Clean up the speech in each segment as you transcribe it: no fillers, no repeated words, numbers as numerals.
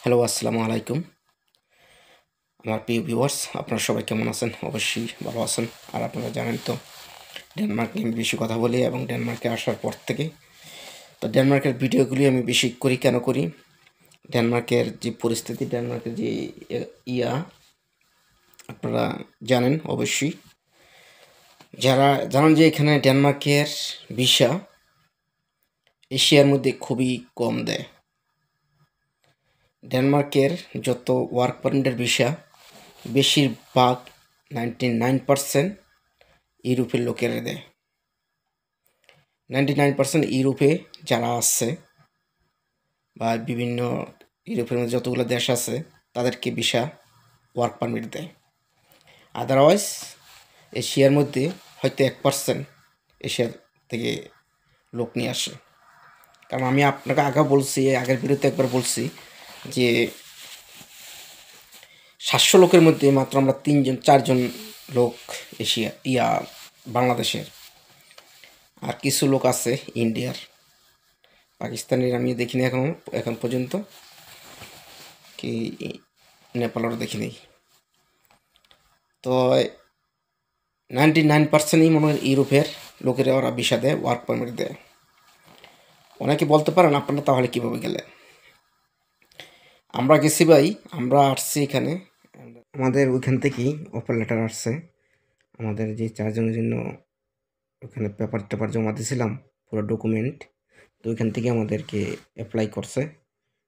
Hello, আসসালামু আলাইকুম। আমার প্রিয় ভিউয়ার্স, আপনারা সবাই কেমন আছেন? অবশ্যই ভালো আছেন। আর আপনারা জানেন তো ডেনমার্ক নিয়ে আমি বেশি কথা বলি এবং ডেনমার্কে আসার পর থেকে তো ডেনমার্কের ভিডিওগুলি আমি বেশি করি। কেন করি? ডেনমার্কের যে পরিস্থিতি, ডেনমার্কের যে ইয়া আপনারা জানেন অবশ্যই। যারা জানেন যে এখানে ডেনমার্কের ভিসা এশিয়ার মধ্যে খুবই কম দেয়। ডেনমার্কের যত ওয়ার্ক পারমিটের ভিসা বেশিরভাগ 99% ইউরোপের লোকেরা দেয়। 99% ইউরোপে যারা আছে বা বিভিন্ন ইউরোপের মধ্যে যতগুলো দেশ আছে তাদেরকে ভিসা ওয়ার্ক পারমিট দেয়। আদারওয়াইজ এশিয়ার মধ্যে হয়তো 1% এশিয়ার থেকে লোক নিয়ে আসে। কারণ আমি আপনাকে আগেও বলছি, আগের ভিডিওতে একবার বলছি যে 700 লোকের মধ্যে মাত্র আমরা 3-4 জন লোক বাংলাদেশের, আর কিছু লোক আছে ইন্ডিয়ার, পাকিস্তানের আমি দেখিনি এখন পর্যন্ত, কি নেপালেরও দেখিনি। তো 99%ই মনে হয় ইউরোপের লোকেরা ওরা ভিসা দেয়, ওয়ার্ক পারমিট দেয়। অনেকে বলতে পারেন আপনারা তাহলে কীভাবে গেলে? আমরা গেছি ভাই, আমরা আসছি এখানে, আমাদের ওইখান থেকেই অফার লেটার আসছে। আমাদের যে 4 জনের জন্য ওখানে পেপার জমা দিয়েছিলাম, পুরো ডকুমেন্ট, তো ওইখান থেকে আমাদেরকে অ্যাপ্লাই করছে।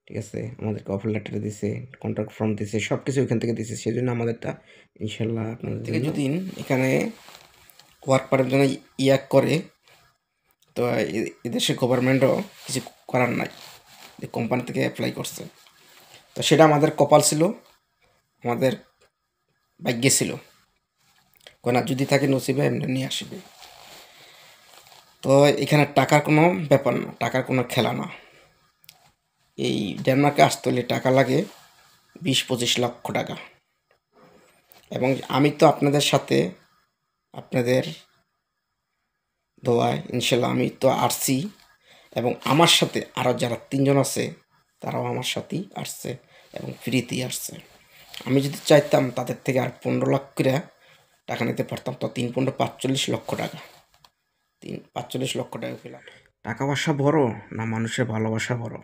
ঠিক আছে, আমাদেরকে অফার লেটার দিছে, কন্ট্রাক্ট ফর্ম দিছে, সব কিছু ওইখান থেকে দিছে। সেই জন্য আমাদেরটা ইনশাল্লাহ আপনাদের থেকে যদি এখানে ওয়ার্ক পারমিটের জন্য করে, তো এদেশের গভর্নমেন্টও কিছু করার নাই, যে কোম্পানি থেকে অ্যাপ্লাই করছে। তো সেটা আমাদের কপাল ছিল, আমাদের ভাগ্যে ছিল, কেনা যদি থাকে নসিবে এমনি নিয়ে আসবে। তো এখানে টাকার কোনো ব্যাপার না, টাকার কোনো খেলা না। এই ডেনমার্কে আসতে হলে টাকা লাগে 20-25 লক্ষ টাকা। এবং আমি তো আপনাদের সাথে, আপনাদের দোয়ায় ইনশাল্লাহ আমি তো আসছি, এবং আমার সাথে আরও যারা 3 জন আছে তারাও আমার সাথেই আসছে এবং ফ্রিতেই আসছে। আমি যদি চাইতাম তাদের থেকে আর 15 লাখ করে টাকা নিতে পারতাম, তো 3-15 45 লক্ষ টাকা, 45 লক্ষ টাকা পেলাম। টাকা পয়সা বড় না মানুষের ভালোবাসা বড়?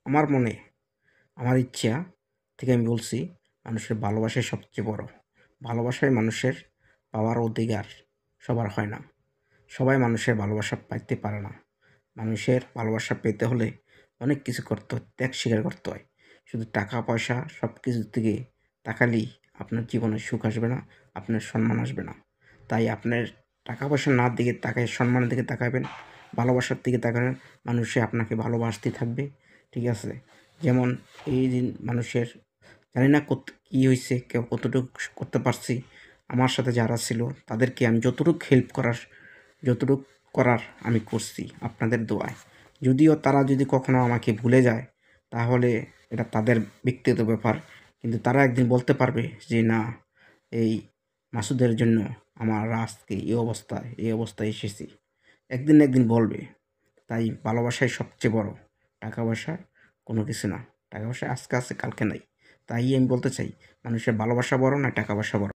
আমার মনে, আমার ইচ্ছা থেকে আমি বলছি, মানুষের ভালোবাসাই সবচেয়ে বড়। ভালোবাসায় মানুষের পাওয়ার অধিকার সবার হয় না, সবাই মানুষের ভালোবাসা পাইতে পারে না। মানুষের ভালোবাসা পেতে হলে অনেক কিছু করতে হয়, ত্যাগ স্বীকার করতে হয়। শুধু টাকা পয়সা সব কিছুর দিকে তাকালেই আপনার জীবনে সুখ আসবে না, আপনার সম্মান আসবে না। তাই আপনার টাকা পয়সা না দিকে তাকায় সম্মানের দিকে তাকাবেন, ভালোবাসার দিকে তাকাবেন, মানুষে আপনাকে ভালোবাসতেই থাকবে। ঠিক আছে, যেমন এই দিন মানুষের জানি না কী হয়েছে, কেউ কতটুকু করতে পারছি, আমার সাথে যারা ছিল তাদেরকে আমি যতটুকু করার আমি করছি আপনাদের দোয়ায়। যদিও তারা যদি কখনো আমাকে ভুলে যায় তাহলে এটা তাদের ব্যক্তিগত ব্যাপার, কিন্তু তারা একদিন বলতে পারবে যে না, এই মাসুদের জন্য আমার আজকে এই অবস্থায় এসেছি, একদিন না একদিন বলবে। তাই ভালোবাসাই সবচেয়ে বড়, টাকা পয়সা কোনো কিছু না। টাকা পয়সা আজকে আছে কালকে নাই। তাই আমি বলতে চাই, মানুষের ভালোবাসা বড় না টাকা পয়সা বড়?